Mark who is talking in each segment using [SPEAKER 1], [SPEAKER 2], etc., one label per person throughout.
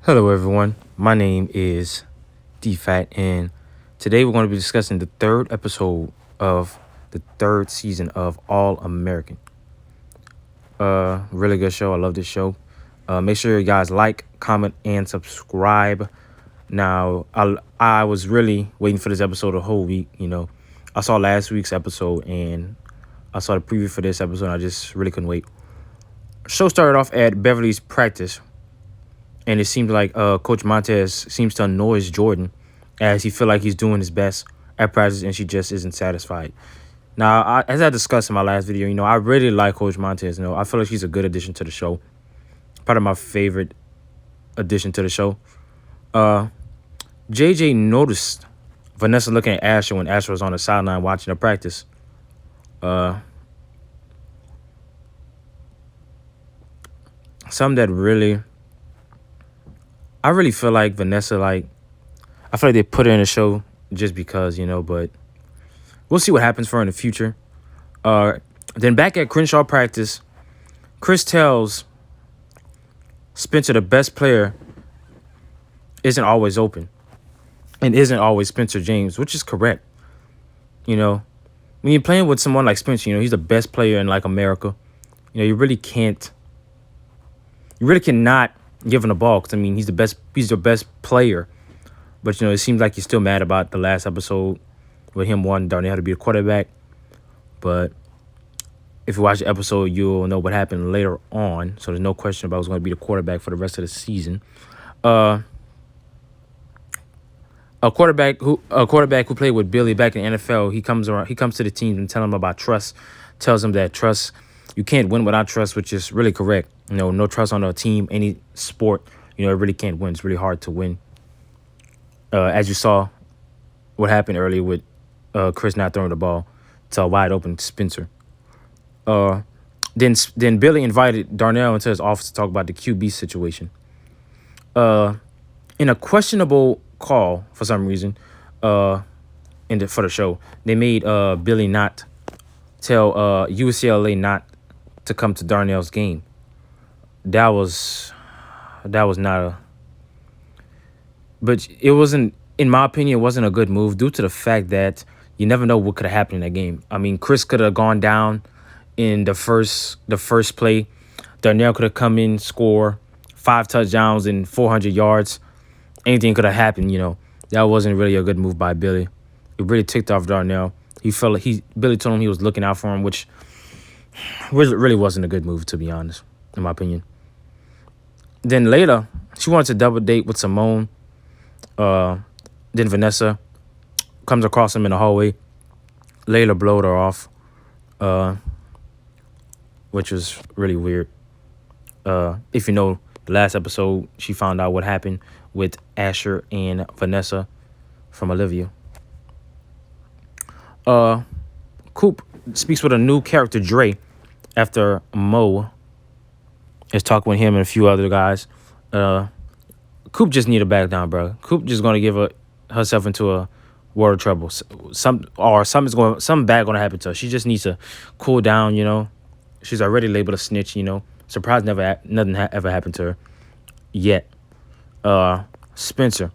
[SPEAKER 1] Hello, everyone. My name is DFAT, and today we're going to be discussing the third episode of the third season of All American. Really good show. I love this show. Make sure you guys like, comment, and subscribe. Now, I was really waiting for this episode a whole week. I saw last week's episode and I saw the preview for this episode. And I just really couldn't wait. Show started off at Beverly's practice, and it seemed like Coach Montez seems to annoy Jordan as he feel like he's doing his best at practice and she just isn't satisfied. Now, as I discussed in my last video, I really like Coach Montez. I feel like she's a good addition to the show. Probably my favorite addition to the show. JJ noticed Vanessa looking at Asher when Asher was on the sideline watching her practice. Something that I really feel like Vanessa, I feel like they put her in the show just because, but we'll see what happens for her in the future. Then back at Crenshaw practice, Chris tells Spencer the best player isn't always open and isn't always Spencer James, which is correct. When you're playing with someone like Spencer, he's the best player in America. You really cannot give him the ball because he's the best player. But it seems like you're still mad about the last episode with him wanting Darnell to be a quarterback. But if you watch the episode, you'll know what happened later on. So there's no question about who's going to be the quarterback for the rest of the season. A quarterback who played with Billy back in the NFL, he comes to the team and tells him about trust. Tells him that trust, you can't win without trust, which is really correct. No trust on a team, any sport, it really can't win. It's really hard to win. As you saw what happened earlier with Chris not throwing the ball to a wide open Spencer. Then Billy invited Darnell into his office to talk about the QB situation. In a questionable call for some reason, for the show, they made Billy not tell UCLA not to come to Darnell's game. That was not a. But it wasn't, in my opinion, it wasn't a good move due to the fact that you never know what could have happened in that game. Chris could have gone down in the first play. Darnell could have come in, score 5 touchdowns and 400 yards. Anything could have happened, That wasn't really a good move by Billy. It really ticked off Darnell. He felt like Billy told him he was looking out for him, which really wasn't a good move, to be honest, in my opinion. Then later, she wanted to double date with Simone. Then Vanessa comes across him in the hallway. Layla blowed her off, which was really weird. If you know the last episode, she found out what happened with Asher and Vanessa from Olivia. Coop speaks with a new character, Dre, after Mo is talking with him and a few other guys. Coop just need to back down, bro. Coop just gonna give herself into a world of trouble. Something bad gonna happen to her. She just needs to cool down. She's already labeled a snitch. Surprise, nothing ever happened to her yet. Spencer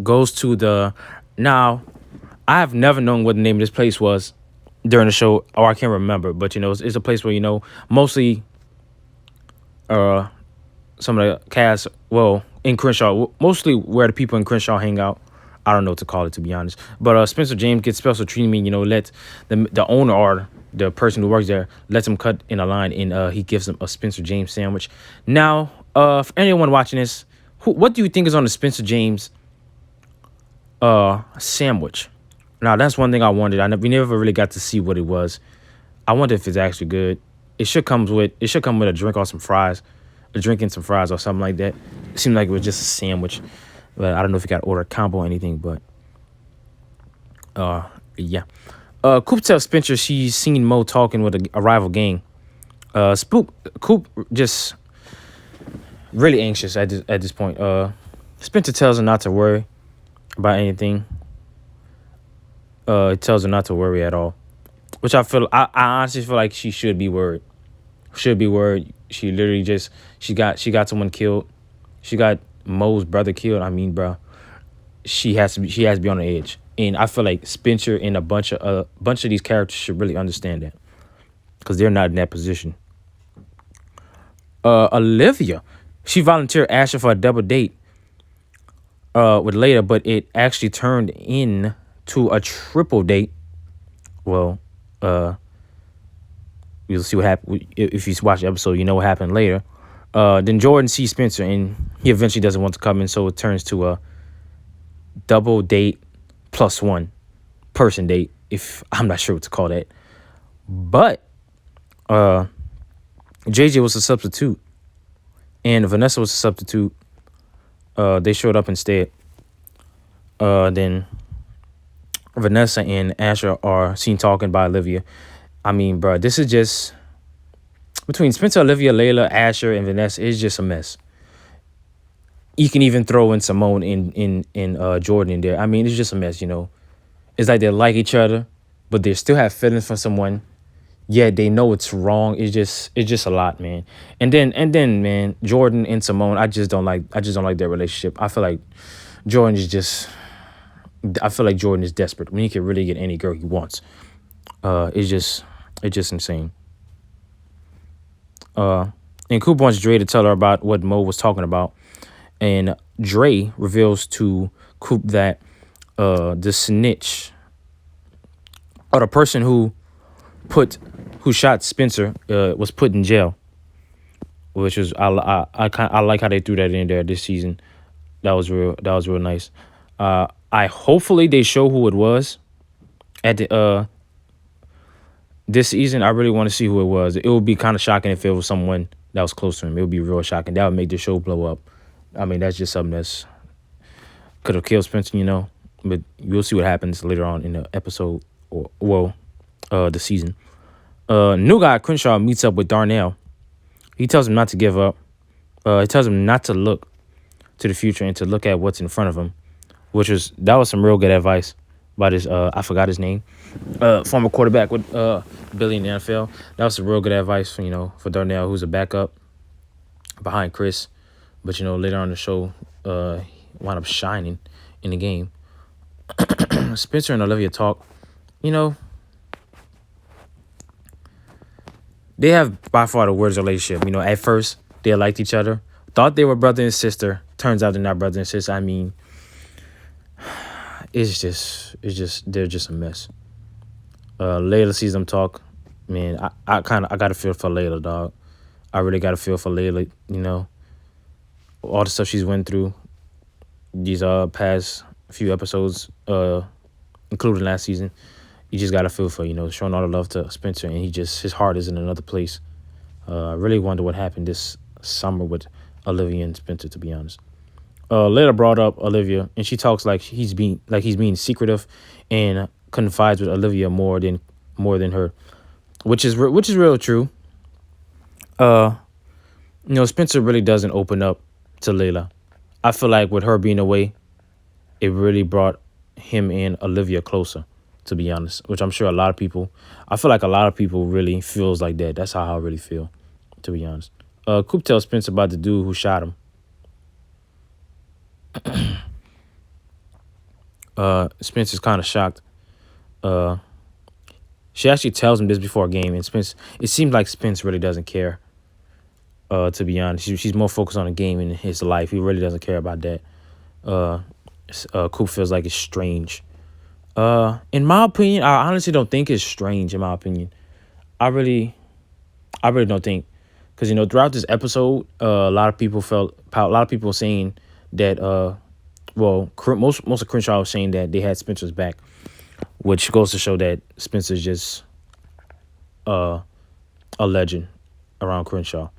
[SPEAKER 1] goes to the. Now, I have never known what the name of this place was during the show, or I can't remember. But it's a place where mostly some of the cast, in Crenshaw, mostly where the people in Crenshaw hang out. I don't know what to call it, to be honest. But Spencer James gets special treatment. Let the owner or the person who works there lets him cut in a line, and he gives him a Spencer James sandwich. Now, for anyone watching this, what do you think is on the Spencer James sandwich? Now, that's one thing I wondered. We never really got to see what it was. I wonder if it's actually good. It should come with a drink or some fries. A drink and some fries or something like that. It seemed like it was just a sandwich. But I don't know if you got to order a combo or anything, but yeah. Coop tells Spencer she's seen Mo talking with a rival gang. Coop just really anxious at this point. Spencer tells her not to worry about anything. It tells her not to worry at all, which I honestly feel like she should be worried. She literally she got someone killed. She got Mo's brother killed, I mean, bro, she has to be on the edge. And I feel like Spencer and a bunch of these characters should really understand that because they're not in that position. Olivia, she volunteered Asher for a double date with Layla, but it actually turned in to a triple date. Well, uh, you'll see what happened if you watch the episode. You know what happened later. Then Jordan sees Spencer, and he eventually doesn't want to come in, so it turns to a double date plus one person date. If I'm not sure what to call that, but uh, JJ was a substitute, and Vanessa was a substitute. They showed up instead. Then Vanessa and Asher are seen talking by Olivia. I mean, bro, this is just between Spencer, Olivia, Layla, Asher, and Vanessa. It's just a mess. You can even throw in Simone in Jordan in there. I mean, it's just a mess. It's like they like each other, but they still have feelings for someone. Yeah, they know it's wrong. It's just a lot, man. And then, man, Jordan and Simone. I just don't like their relationship. Jordan is just. I feel like Jordan is desperate when he can really get any girl he wants. It's just insane. And Coop wants Dre to tell her about what Mo was talking about, and Dre reveals to Coop that the snitch or the person who shot Spencer was put in jail, which was I like how they threw that in there this season. That was real nice. I hopefully they show who it was at the this season. I really want to see who it was. It would be kind of shocking if it was someone that was close to him. It would be real shocking. That would make the show blow up. I mean, that's just something that's could have killed Spencer. But you'll see what happens later on in the episode the season. New guy Crenshaw meets up with Darnell. He tells him not to give up. He tells him not to look to the future and to look at what's in front of him, that was some real good advice by this. I forgot his name. Former quarterback with Billy in the NFL. That was some real good advice for Darnell, who's a backup behind Chris, but later on in the show, wound up shining in the game. Spencer and Olivia talk. They have by far the worst relationship. At first they liked each other, thought they were brother and sister. Turns out they're not brother and sister. I mean, they're just a mess. Layla sees them talk. Man, I got to feel for Layla, dog. I really got to feel for Layla. All the stuff she's went through these past few episodes, including last season. You just got to feel for showing all the love to Spencer, and his heart is in another place. I really wonder what happened this summer with Olivia and Spencer, to be honest. Layla brought up Olivia, and she talks like he's being secretive, and confides with Olivia more than her, which is real true. Spencer really doesn't open up to Layla. I feel like with her being away, it really brought him and Olivia closer, to be honest. Which I'm sure I feel like a lot of people really feels like that. That's how I really feel, to be honest. Coop tells Spencer about the dude who shot him. Spencer's kind of shocked. She actually tells him this before a game, and it seems like Spence really doesn't care. To be honest, she's more focused on the game and his life. He really doesn't care about that. Coop feels like it's strange. In my opinion, I honestly don't think it's strange. In my opinion, I really don't think, because throughout this episode, a lot of people were saying that most of Crenshaw was saying that they had Spencer's back, which goes to show that Spencer's just a legend around Crenshaw.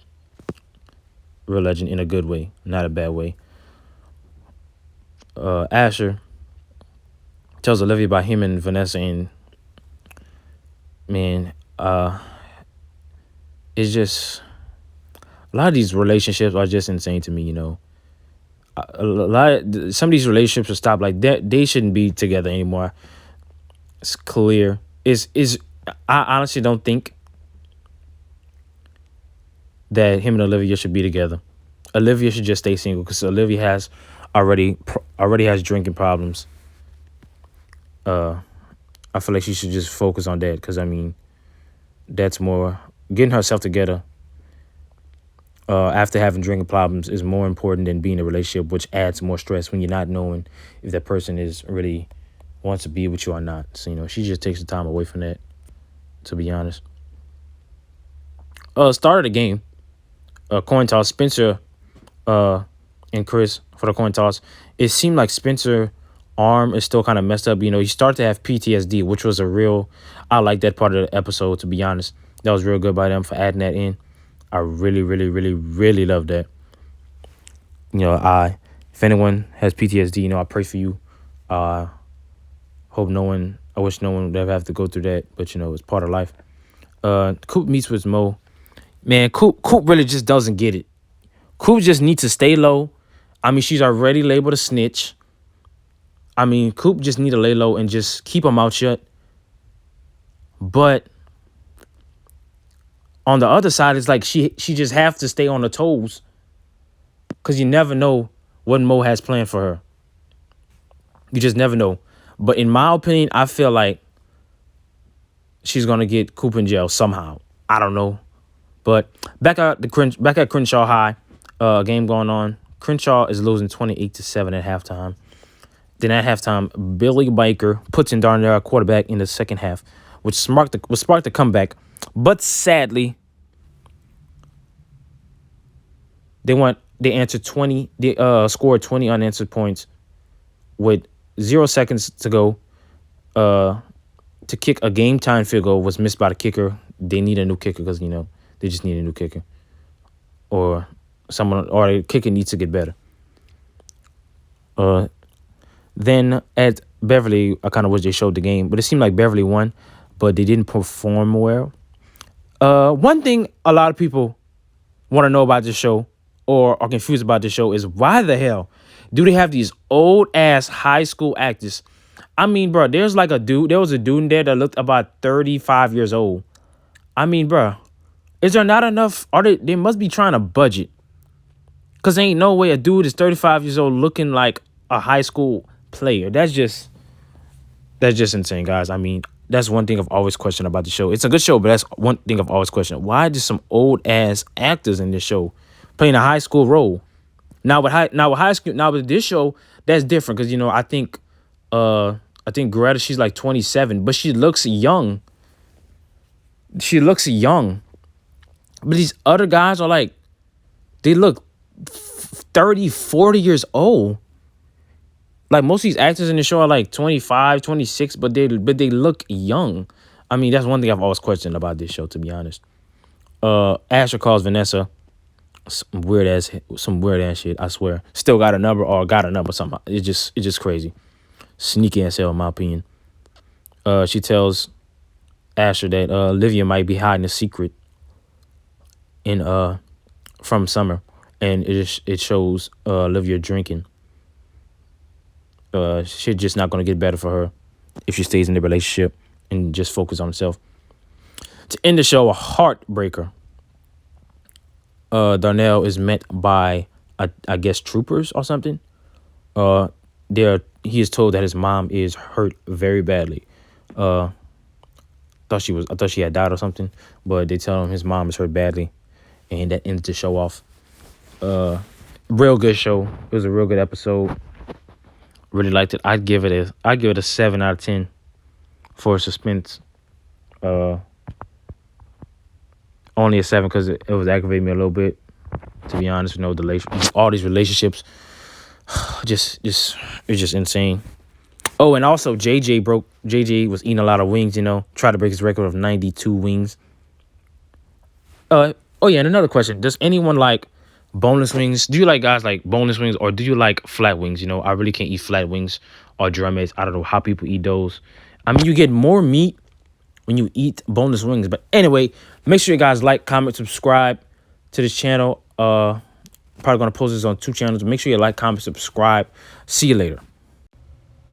[SPEAKER 1] Real legend in a good way, not a bad way. Asher tells Olivia about him and Vanessa, and man, it's just a lot of these relationships are just insane to me. Some of these relationships will stop like that. They shouldn't be together anymore. It's clear. I honestly don't think that him and Olivia should be together. Olivia should just stay single because Olivia has already has drinking problems. Uh, I feel like she should just focus on that because I mean that's more getting herself together. After having drinking problems is more important than being in a relationship, which adds more stress when you're not knowing if that person is really wants to be with you or not. So she just takes the time away from that. To be honest, start of the game, coin toss. Spencer and Chris for the coin toss. It seemed like Spencer arm is still kind of messed up. He started to have PTSD, which was I like that part of the episode, to be honest. That was real good by them for adding that in. I really, really, really, really love that. If anyone has PTSD, I pray for you. I wish no one would ever have to go through that, but it's part of life. Coop meets with Mo. Man, Coop really just doesn't get it. Coop just needs to stay low. I mean, she's already labeled a snitch. I mean, Coop just need to lay low and just keep her mouth shut. But on the other side, it's like she just have to stay on her toes because you never know what Mo has planned for her. You just never know. But in my opinion, I feel like she's gonna get Coop in jail somehow. I don't know. But back at Crenshaw High, game going on. Crenshaw is losing 28-7 at halftime. Then at halftime, Billy Baker puts in Darnell at quarterback in the second half, which sparked the comeback. But sadly, they answered 20. They scored 20 unanswered points with 0 seconds to go. To kick a game time field goal was missed by the kicker. They need a new kicker because they just need a new kicker, or the kicker needs to get better. Then at Beverly, I kind of wish they showed the game, but it seemed like Beverly won, but they didn't perform well. One thing a lot of people want to know about this show or are confused about this show is why the hell do they have these old ass high school actors? I mean, bro, there was a dude in there that looked about 35 years old. I mean, bro, is there not enough? They must be trying to budget. Because ain't no way a dude is 35 years old looking like a high school player. That's just insane, guys. I mean, that's one thing I've always questioned about the show. It's a good show, but that's one thing I've always questioned. Why just some old ass actors in this show playing a high school role? Now with this show, that's different because I think Greta, she's like 27, but she looks young. But these other guys are like, they look 30, 40 years old. Like most of these actors in the show are like 25, 26, but they look young. I mean, that's one thing I've always questioned about this show, to be honest. Asher calls Vanessa some weird ass shit, I swear. Still got a number or got a number somehow. It's just crazy. Sneaky as hell, in my opinion. She tells Asher that Olivia might be hiding a secret from Summer, and it shows Olivia drinking. Shit just not gonna get better for her if she stays in the relationship and just focus on herself. To end the show, a heartbreaker. Darnell is met by I guess troopers or something. He is told that his mom is hurt very badly. I thought she had died or something, but they tell him his mom is hurt badly, and that ends the show off. Real good show. It was a real good episode. Really liked it. I'd give it a 7 out of 10 for suspense. Only a 7 because it was aggravating me a little bit. To be honest, all these relationships, it's just insane. Oh, and also JJ was eating a lot of wings. Tried to break his record of 92 wings. Oh yeah, and another question: does anyone like boneless wings? Do you like guys like boneless wings, or do you like flat wings? I really can't eat flat wings or drumettes. I don't know how people eat those. I mean, you get more meat when you eat boneless wings. But anyway, make sure you guys like, comment, subscribe to this channel. Probably gonna post this on 2 channels. Make sure you like, comment, subscribe. See you later.